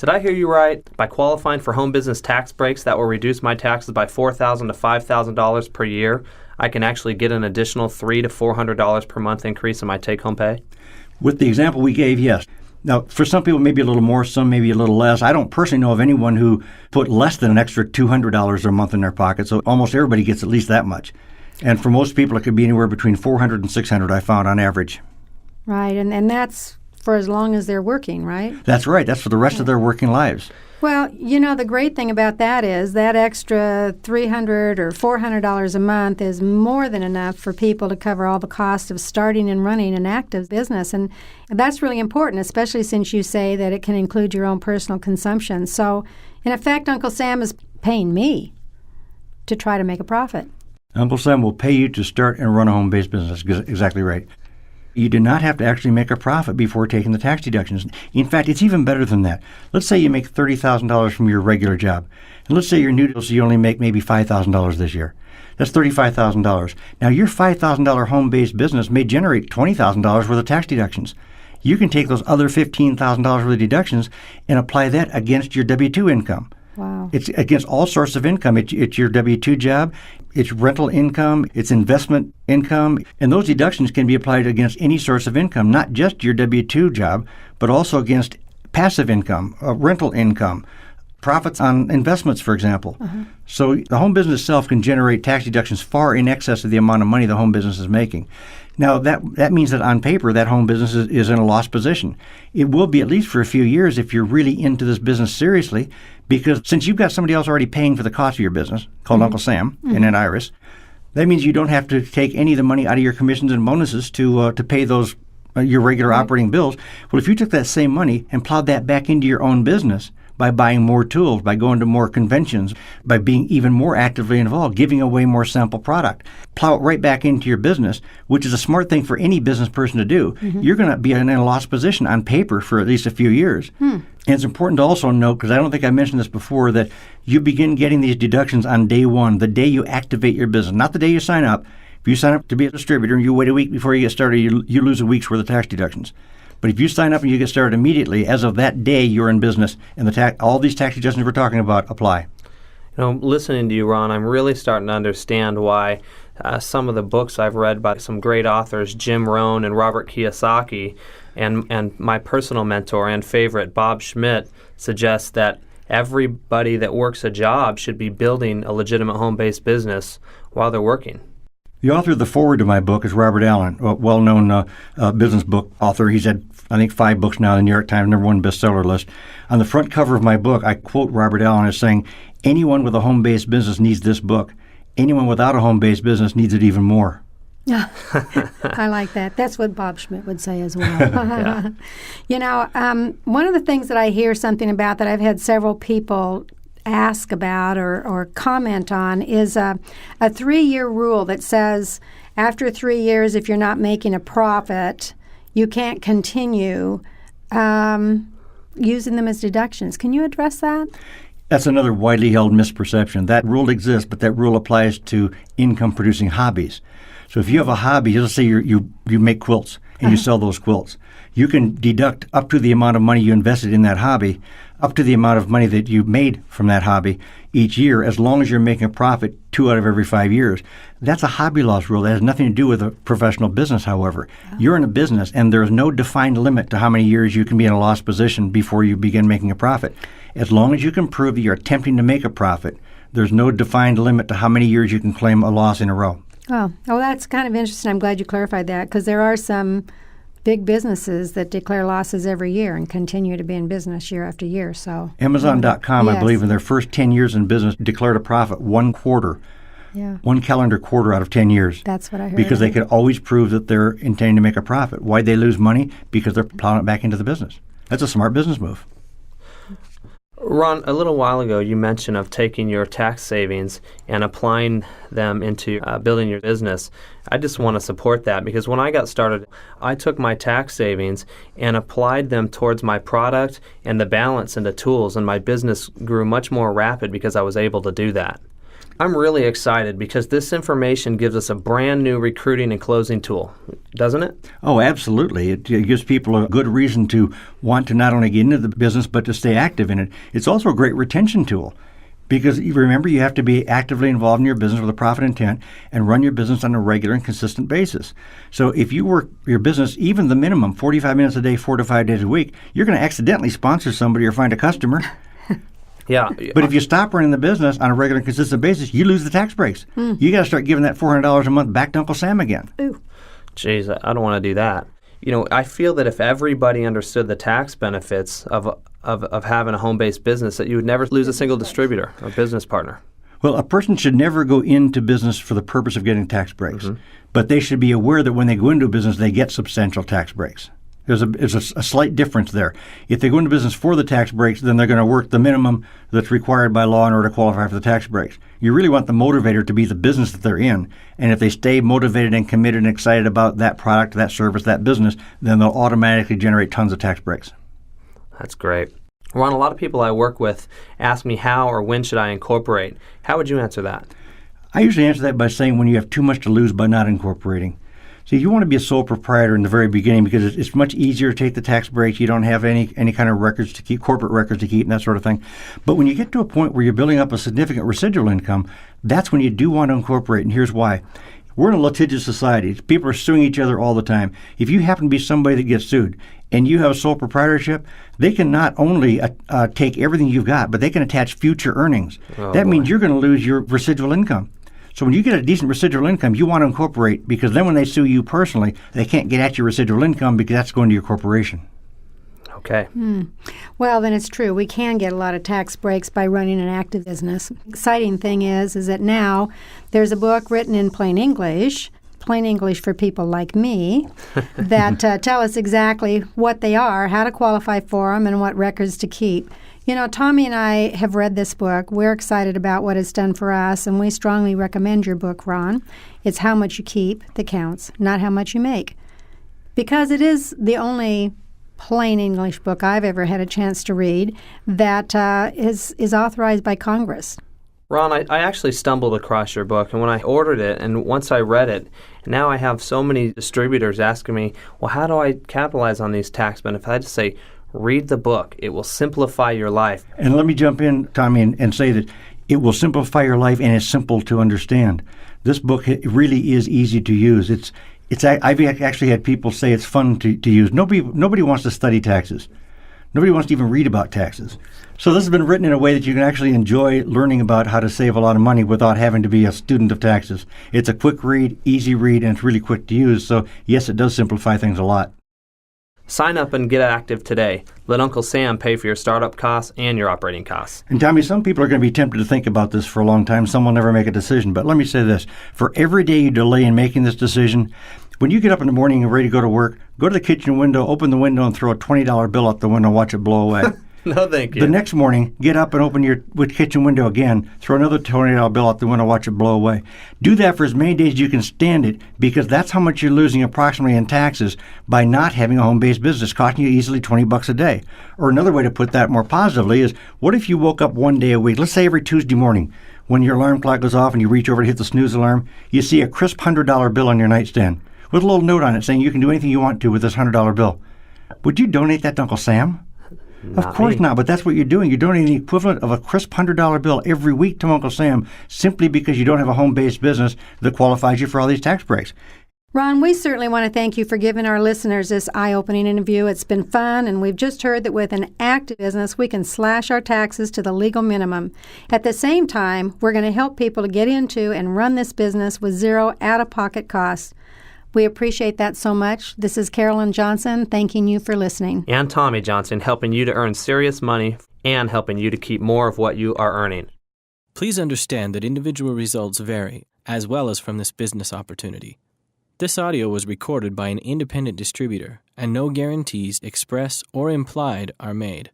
Did I hear you right? By qualifying for home business tax breaks that will reduce my taxes by $4,000 to $5,000 per year, I can actually get an additional $300 to $400 per month increase in my take-home pay? With the example we gave, yes. Now, for some people, maybe a little more, some maybe a little less. I don't personally know of anyone who put less than an extra $200 a month in their pocket, so almost everybody gets at least that much. And for most people, it could be anywhere between $400 and $600, I found, on average. Right, and that's for as long as they're working, right? That's right. That's for the rest of their working lives. Well, the great thing about that is that extra $300 or $400 a month is more than enough for people to cover all the cost of starting and running an active business. And that's really important, especially since you say that it can include your own personal consumption. So, in effect, Uncle Sam is paying me to try to make a profit. Uncle Sam will pay you to start and run a home-based business. That's exactly right. You do not have to actually make a profit before taking the tax deductions. In fact, it's even better than that. Let's say you make $30,000 from your regular job. And let's say you're new, so you only make maybe $5,000 this year. That's $35,000. Now, your $5,000 home-based business may generate $20,000 worth of tax deductions. You can take those other $15,000 worth of deductions and apply that against your W-2 income. Wow. It's against all sorts of income. It's your W-2 job, it's rental income, it's investment income, and those deductions can be applied against any source of income, not just your W-2 job, but also against passive income, rental income, profits on investments, for example. So the home business itself can generate tax deductions far in excess of the amount of money the home business is making. Now, that means that on paper, that home business is in a loss position. It will be at least for a few years if you're really into this business seriously, because since you've got somebody else already paying for the cost of your business, called Uncle Sam and an Iris, that means you don't have to take any of the money out of your commissions and bonuses to pay those your regular operating bills. Well, if you took that same money and plowed that back into your own business, by buying more tools, by going to more conventions, by being even more actively involved, giving away more sample product. Plow it right back into your business, which is a smart thing for any business person to do. You're going to be in a loss position on paper for at least a few years. And it's important to also note, because I don't think I mentioned this before, that you begin getting these deductions on day one, the day you activate your business, not the day you sign up. If you sign up to be a distributor and you wait a week before you get started, you lose a week's worth of tax deductions. But if you sign up and you get started immediately, as of that day, you're in business, and all these tax deductions we're talking about apply. Listening to you, Ron, I'm really starting to understand why some of the books I've read by some great authors, Jim Rohn and Robert Kiyosaki, and my personal mentor and favorite, Bob Schmidt, suggest that everybody that works a job should be building a legitimate home-based business while they're working. The author of the foreword to my book is Robert Allen, a well-known business book author. He's had, I think, 5 books now in the New York Times #1 bestseller list. On the front cover of my book, I quote Robert Allen as saying, "Anyone with a home-based business needs this book. Anyone without a home-based business needs it even more." I like that. That's what Bob Schmidt would say as well. One of the things that I hear something about that I've had several people ask about or comment on is a 3-year rule that says after 3 years, if you're not making a profit, you can't continue using them as deductions. Can you address that? That's another widely held misperception. That rule exists, but that rule applies to income-producing hobbies. So if you have a hobby, let's say you make quilts and you sell those quilts, you can deduct up to the amount of money you invested in that hobby, up to the amount of money that you made from that hobby each year, as long as you're making a profit 2 out of every 5 years. That's a hobby loss rule. That has nothing to do with a professional business, however. You're in a business, and there's no defined limit to how many years you can be in a loss position before you begin making a profit. As long as you can prove that you're attempting to make a profit, there's no defined limit to how many years you can claim a loss in a row. Oh, that's kind of interesting. I'm glad you clarified that, because there are some big businesses that declare losses every year and continue to be in business year after year. So Amazon.com, yes. I believe, in their first 10 years in business, declared a profit one calendar quarter out of 10 years. That's what I heard. Because they could always prove that they're intending to make a profit. Why'd they lose money? Because they're plowing it back into the business. That's a smart business move. Ron, a little while ago you mentioned of taking your tax savings and applying them into building your business. I just want to support that, because when I got started, I took my tax savings and applied them towards my product and the balance into tools, and my business grew much more rapid because I was able to do that. I'm really excited because this information gives us a brand new recruiting and closing tool, doesn't it? Oh, absolutely. It gives people a good reason to want to not only get into the business, but to stay active in it. It's also a great retention tool because you remember you have to be actively involved in your business with a profit intent and run your business on a regular and consistent basis. So if you work your business, even the minimum, 45 minutes a day, 4 to 5 days a week, you're going to accidentally sponsor somebody or find a customer. Yeah. But if you stop running the business on a regular and consistent basis, you lose the tax breaks. You got to start giving that $400 a month back to Uncle Sam again. Ooh. Jeez, I don't want to do that. I feel that if everybody understood the tax benefits of having a home-based business, that you would never lose a single distributor or business partner. Well, a person should never go into business for the purpose of getting tax breaks. But they should be aware that when they go into a business, they get substantial tax breaks. There's a slight difference there. If they go into business for the tax breaks, then they're going to work the minimum that's required by law in order to qualify for the tax breaks. You really want the motivator to be the business that they're in. And if they stay motivated and committed and excited about that product, that service, that business, then they'll automatically generate tons of tax breaks. That's great. Ron, a lot of people I work with ask me how or when should I incorporate. How would you answer that? I usually answer that by saying when you have too much to lose by not incorporating. See, you want to be a sole proprietor in the very beginning because it's much easier to take the tax breaks. You don't have any kind of records to keep, corporate records to keep, and that sort of thing. But when you get to a point where you're building up a significant residual income, that's when you do want to incorporate, and here's why. We're in a litigious society. People are suing each other all the time. If you happen to be somebody that gets sued and you have a sole proprietorship, they can not only take everything you've got, but they can attach future earnings. That means you're going to lose your residual income. So when you get a decent residual income, you want to incorporate because then when they sue you personally, they can't get at your residual income because that's going to your corporation. Okay. Well, then it's true. We can get a lot of tax breaks by running an active business. Exciting thing is that now there's a book written in plain English for people like me, that tell us exactly what they are, how to qualify for them, and what records to keep. Tommy and I have read this book. We're excited about what it's done for us, and we strongly recommend your book, Ron. It's how much you keep that counts, not how much you make. Because it is the only plain English book I've ever had a chance to read that is authorized by Congress. Ron, I actually stumbled across your book, and when I ordered it, and once I read it, now I have so many distributors asking me, well, how do I capitalize on these tax benefits? I just say, read the book. It will simplify your life. And let me jump in, Tommy, and say that it will simplify your life, and it's simple to understand. This book really is easy to use. I've actually had people say it's fun to use. Nobody wants to study taxes. Nobody wants to even read about taxes. So this has been written in a way that you can actually enjoy learning about how to save a lot of money without having to be a student of taxes. It's a quick read, easy read, and it's really quick to use. So yes, it does simplify things a lot. Sign up and get active today. Let Uncle Sam pay for your startup costs and your operating costs. And Tommy, some people are going to be tempted to think about this for a long time. Some will never make a decision. But let me say this. For every day you delay in making this decision, when you get up in the morning and ready to go to work, go to the kitchen window, open the window, and throw a $20 bill out the window and watch it blow away. No, thank you. The next morning, get up and open your kitchen window again, throw another $20 bill out the window, watch it blow away. Do that for as many days as you can stand it, because that's how much you're losing approximately in taxes by not having a home-based business, costing you easily $20 a day. Or another way to put that more positively is, what if you woke up one day a week, let's say every Tuesday morning, when your alarm clock goes off and you reach over to hit the snooze alarm, you see a crisp $100 bill on your nightstand with a little note on it saying you can do anything you want to with this $100 bill. Would you donate that to Uncle Sam? Of course not, but that's what you're doing. You're donating the equivalent of a crisp $100 bill every week to Uncle Sam simply because you don't have a home-based business that qualifies you for all these tax breaks. Ron, we certainly want to thank you for giving our listeners this eye-opening interview. It's been fun, and we've just heard that with an active business, we can slash our taxes to the legal minimum. At the same time, we're going to help people to get into and run this business with zero out-of-pocket costs. We appreciate that so much. This is Carolyn Johnson thanking you for listening. And Tommy Johnson helping you to earn serious money and helping you to keep more of what you are earning. Please understand that individual results vary, as well as from this business opportunity. This audio was recorded by an independent distributor, and no guarantees, express or implied, are made.